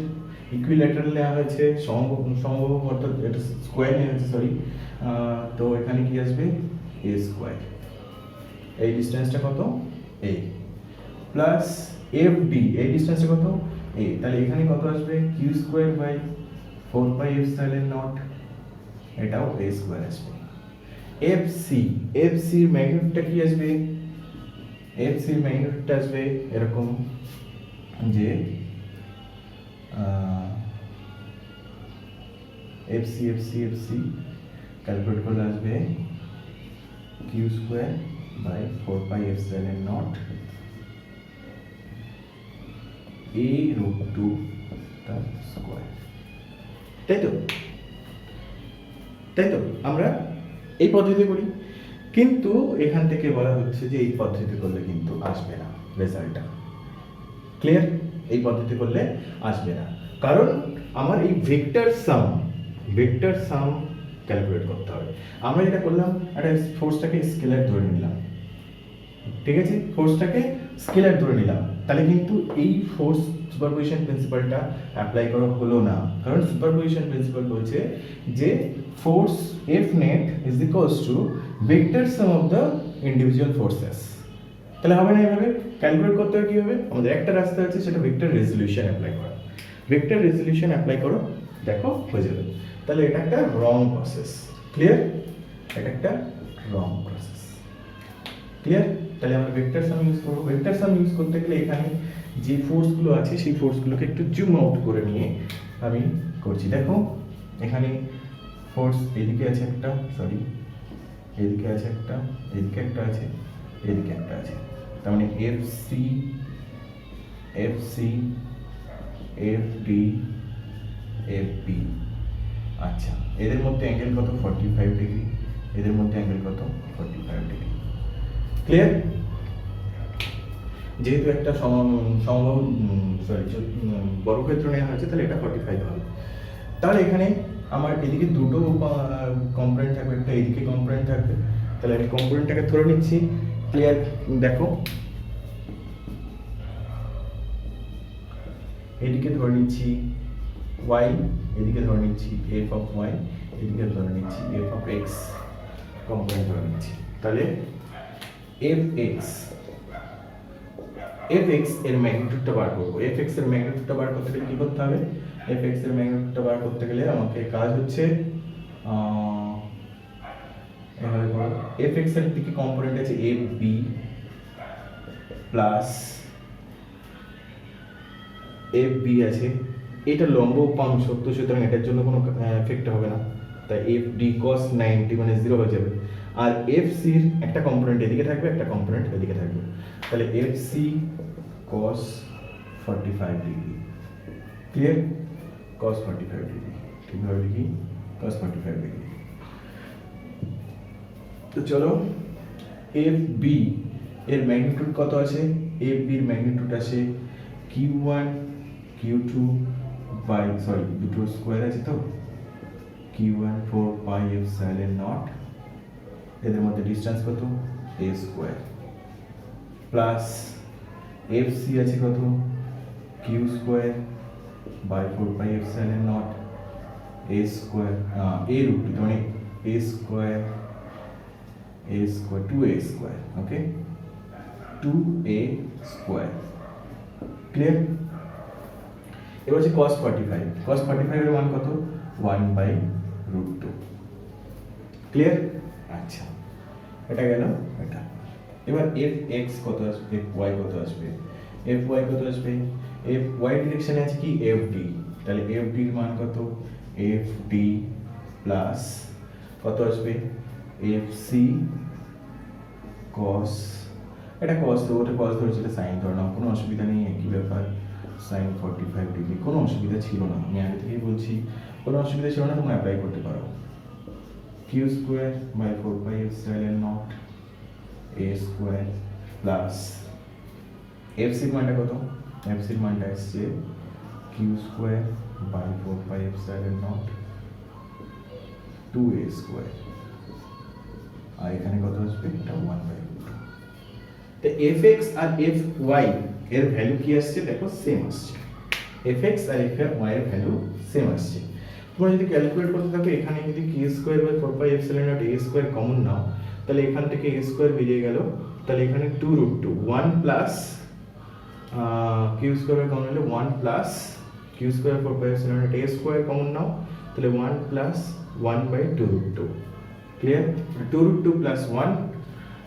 ইকুইল্যাটারাল নেওয়া হয়েছে, সমবাহু অর্থাৎ এটা স্কয়ার নেওয়া হয়েছে, তো এখানে কি আসবে? A square. এই ডিসটেন্সটা কত? A প্লাস FD, এই ডিসটেন্সটা কত? A। তাহলে এখানে কত আসবে? Q square by 4 pi epsilon naught, এটাও A স্কয়ার আসবে। FC এর ম্যাগনিটিউডটা কি আসবে? FC এর ম্যাগনিটিউডটা আসবে এরকম যে FC ক্যালকুলেট করলে আসবে Q square by 4 pi epsilon naught A root two তার স্কোয়ার। তাই তো, তাই তো আমরা এই পদ্ধতি করি, কিন্তু এখান থেকে বলা হচ্ছে যে এই পদ্ধতি করলে কিন্তু আসবে না রেজাল্টটা। ক্লিয়ার? এই পদ্ধতি করলে আসবে না, কারণ আমার এই ভেক্টর সাম ক্যালকুলেট করতে হবে। আমরা যেটা করলাম, একটা ফোর্সটাকে স্কেলার ধরে নিলাম, ঠিক আছে, ফোর্সটাকে স্কেলার ধরে নিলাম, তাহলে কিন্তু এই ফোর্স সুপারপজিশন প্রিন্সিপালটা অ্যাপ্লাই করা হলো না, কারণ সুপারপজিশন প্রিন্সিপাল বলছে যে force F net is equals two vector some of the individual forces. তাহলে হবে না, এইভাবে ক্যালকুলেট করতে হবে। কী হবে? আমাদের একটা রাস্তা আছে, সেটা ভেক্টর রেজলিউশন অ্যাপ্লাই করা। ভেক্টর রেজলিউশন অ্যাপ্লাই করো, দেখো হয়ে যাবে। তাহলে এটা একটা রং প্রসেস। ক্লিয়ার? এটা একটা রং প্রসেস। ক্লিয়ার? তাহলে আমরা ভেক্টর সাম ইউজ করবো। ভেক্টর সাম ইউজ করতে গেলে এখানে যে ফোর্সগুলো আছে সেই ফোর্সগুলোকে একটু জুম আউট করে নিয়ে আমি করছি। দেখো এখানে ফোর্স এদিকে আছে একটা, সরি এদিকে আছে একটা, এদিকে একটা আছে, এদিকে একটা আছে। তার মানে F C, F D, F B. আচ্ছা, এদের মধ্যে অ্যাঙ্গেল কত? 45 ডিগ্রি। এদের মধ্যে অ্যাঙ্গেল কত? 45 ডিগ্রি। ক্লিয়ার? যেহেতু একটা সমবাহু বর্গক্ষেত্র নেওয়া হয়েছে, তাহলে এটা 45 হবে। তাহলে এখানে আমার এদিকে দুটো কম্পোনেন্ট থাকবে, একটা এদিকে কম্পোনেন্ট থাকবে, তাহলে আমি কম্পোনেন্টটাকে ধরে নিচ্ছি। ক্লিয়ার? দেখো এদিকে ধরে নিচ্ছি y, এদিকে ধরে নিচ্ছি f অফ y, এদিকে ধরে নিচ্ছি f অফ x, কম্পোনেন্ট ধরে নিচ্ছি। তাহলে fx এর ম্যাগনিটিউডটা বার করব। fx এর ম্যাগনিটিউডটা বার করতে গেলে কি করতে হবে? fx এর ম্যাগনিটিউডটা বার করতে গেলে আমাকে কাজ হচ্ছে এভাবে করব। fx এর দিকে কম্পোনেন্ট আছে fb প্লাস fb আছে, এটা লম্ব উপাংশ, তো সুতরাং এটার জন্য কোনো এফেক্ট হবে না, তাই fd cos 90 মানে 0 হয়ে যাবে। আর fc এর একটা কম্পোনেন্ট এদিকে থাকবে, একটা কম্পোনেন্ট এদিকে থাকবে, তাহলে fc cos 45 degree. Clear? cos 45 degree, কিভাবে লিখি? cos 45 degree. তো চলো, fb এর ম্যাগনিটিউড কত আছে? fb এর ম্যাগনিটিউড আছে q1 q2 বাই, সরি দুটো স্কোয়ার আছে তো, q1 4 পাই এপসাইলন নট, এদের মধ্যে ডিসটেন্স কত? a স্কোয়ার, প্লাস fc আছে কত? q square by 4 pi epsilon not a square, a root two, মানে a square 2a square, okay 2a square. Clear? এবার হচ্ছে cos 45 এর মান কত? 1/√2। ক্লিয়ার? আচ্ছা, এটা গেল এটা। এবার fx কত আসবে, fy কত আসবে? fy কত আসবে? fy ডিরেকশনে আছে কি? fd, তাহলে fd এর মান কত? fd প্লাস কত আসবে? fc cos, এটা cos, তো ওটা cos ধরেছিল, sin ধরে নাও, কোনো অসুবিধা নেই, একই ব্যাপার। sin 45 ডিগ্রি, কোনো অসুবিধা ছিল না, আমি আগে থেকেই বলছি কোনো অসুবিধা ছিল না, তোমরা অ্যাপ্লাই করতে পারো। q square by 4 pi epsilon not a square plus fc এর মানটা কত? fc এর মানটা আসছে q square by 4 pi epsilon nought 2a square, আর এখানে কত আসবে? এটা 1/2। তো fx আর fy এর ভ্যালু কি আসছে? দেখো সেম আসছে, fx আর fy এর ভ্যালু সেম আসছে। তোমরা যদি ক্যালকুলেট করতে থাকো, এখানে যদি k square by 4 pi epsilon not a square common now, তাহলে এখান থেকে a স্কয়ার বেরিয়ে গেল, তাহলে এখানে 2√2 1 প্লাস q স্কয়ার কমন হলো 1 plus q square 4 pi epsilon not a square common now, তাহলে 1 plus 1/2√2। Clear? 2√2 plus 1,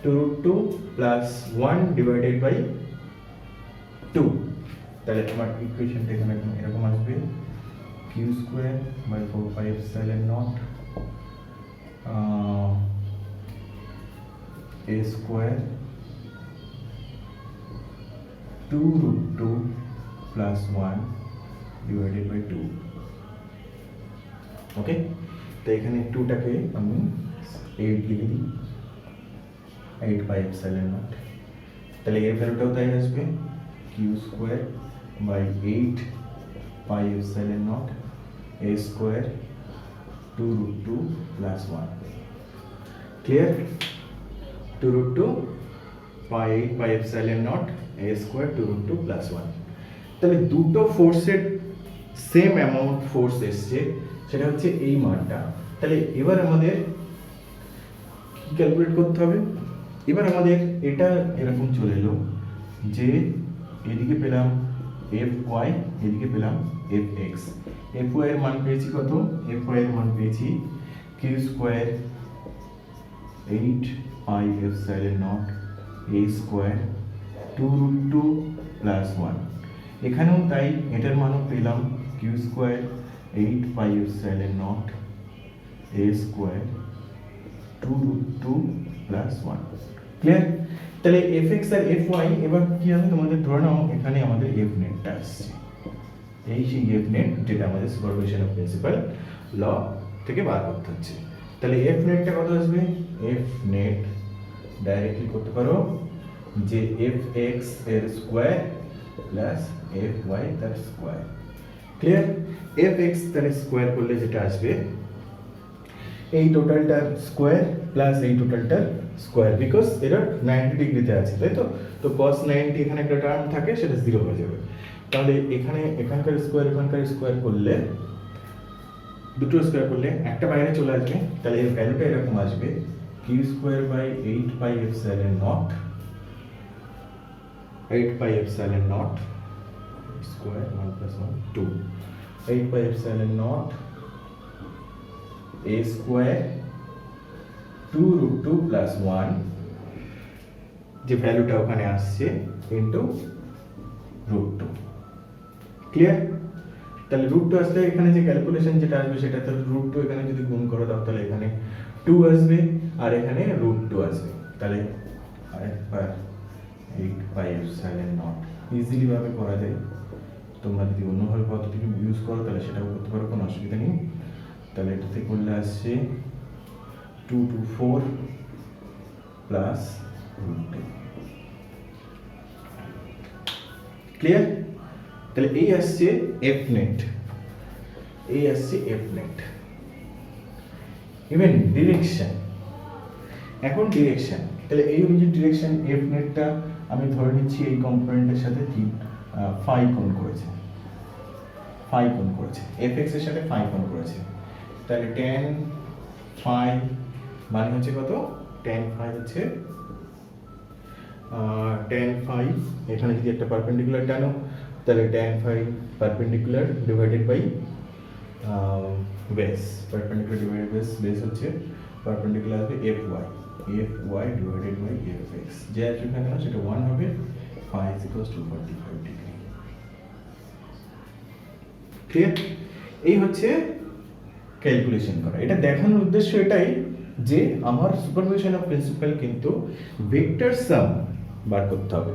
2√2 plus 1 divided by 2, তাহলে আমার ইকুয়েশনটা এখানে এরকম আসবে q square by 4 pi epsilon not a square 2√2 plus 1 divided by 2। Okay, তো এখানে 2টাকে আমি 8 লিখে দিই, 8 বাই এপসাইলন নট। তাহলে এর ভ্যালুটাও তাই আসবে, q square by 8 pi epsilon naught a square 2√2 plus 1। Clear? 2√2 pi 8 pi epsilon naught a square 2√2 plus 1। তাহলে দুটো ফোর্সের সেম অ্যামাউন্ট ফোর্স এসছে, সেটা হচ্ছে এই মানটা। তাহলে এবার আমাদের কি ক্যালকুলেট করতে হবে? এবার আমাদের এটা এরকম চলে এলো যে এদিকে পেলাম এফ ওয়াই, এদিকে পেলাম এফ এক্স। এফ ওয়াই এর মান পেয়েছি কত? এফ ওয়াই এর মান পেয়েছি q square 8 pi epsilon naught a square 2√2 plus 1। এখানেও তাই, এটার মানও পেলাম q square 8 pi epsilon naught a square 2√2 plus 1। Clear? তাহলে এফ এক্স আর এফ ওয়াই এবার কি হবে তোমাদের? ধরে নাও এখানে আমাদের এফ নেটটা আসছে, এই সেই এফ নেট যেটা আমাদের সুপারপজিশন অফ প্রিন্সিপাল ল থেকে বার করতে হচ্ছে। তাহলে এফ নেটটা কত আসবে? এফ নেট ডাইরেক্টলি করতে পারো যে এফ এক্স এর স্কোয়ার প্লাস এফ ওয়াই তার স্কোয়ার। ক্লিয়ার? এফ এক্স তার স্কোয়ার করলে যেটা আসবে এই টোটালটার স্কোয়ার প্লাস এই টোটালটার স্কোয়ার, বিকজ এটা 90 ডিগ্রিতে আছে, তাই তো? তো cos 90 এখানে একটা টার্ম থাকে, সেটা 0 হয়ে যাবে। তাহলে এখানে এখানকার স্কোয়ার এখানকার স্কোয়ার করলে, দুটো স্কোয়ার করলে একটা বাইরে চলে আসবে। তাহলে এর ভ্যালুটা এরকম আসবে, q square by 8 pi epsilon naught 8 pi epsilon naught square 1 plus 1 2 8 pi epsilon not a square 2√2 plus 1, যে ভ্যালুটা ওখানে আসছে, ইন্টু √2। ক্লিয়ার? তাহলে √2 আসলে এখানে যে ক্যালকুলেশন যেটা আসবে সেটা তো √2 এখানে যদি গুণ করে দাও তাহলে এখানে 2 আসবে আর এখানে √2 আসবে। তাহলে আরেকবার 8 পাই এপসাইলন নট ইজিলি ভাবে করা যায়। তোমরা যদি অন্যভাবে পদ্ধতি ইউজ করো তাহলে সেটাও করতে পারো, কোনো অসুবিধা নেই। তাহলে এটাতে করলে আসছে 2 to 4 প্লাস √2। ক্লিয়ার? তাহলে এই আসছে এফ নেট, এই আসছে এফ নেট। ইভেন ডিরেকশন, এখন ডিরেকশন, তাহলে এই যে ডিরেকশন এফ নেটটা আমি ধরে নিচ্ছি এই কম্পোনেন্টের সাথে কি ফাই কোণ করেছে, ফাই কোণ করেছে, এফ এক্স এর সাথে ফাই কোণ করেছে। তাহলে tan phi মানে হচ্ছে কত? tan phi হচ্ছে tan phi, এখানে যদি একটা পারপেন্ডিকুলার টানো তাহলে tan phi perpendicular divided by base, perpendicular divided by base হচ্ছে পারপেন্ডিকুলার হবে fy ডিভাইডেড বাই fx, যে আসবে না কেন সেটা 1 হবে। phi is equals to 45 degree. Clear? এই হচ্ছে ক্যালকুলেশন করা। এটা দেখানোর উদ্দেশ্য এটাই যে আমার সুপারপজিশন অফ প্রিন্সিপাল কিন্তু ভেক্টর সাম বার করতে হবে।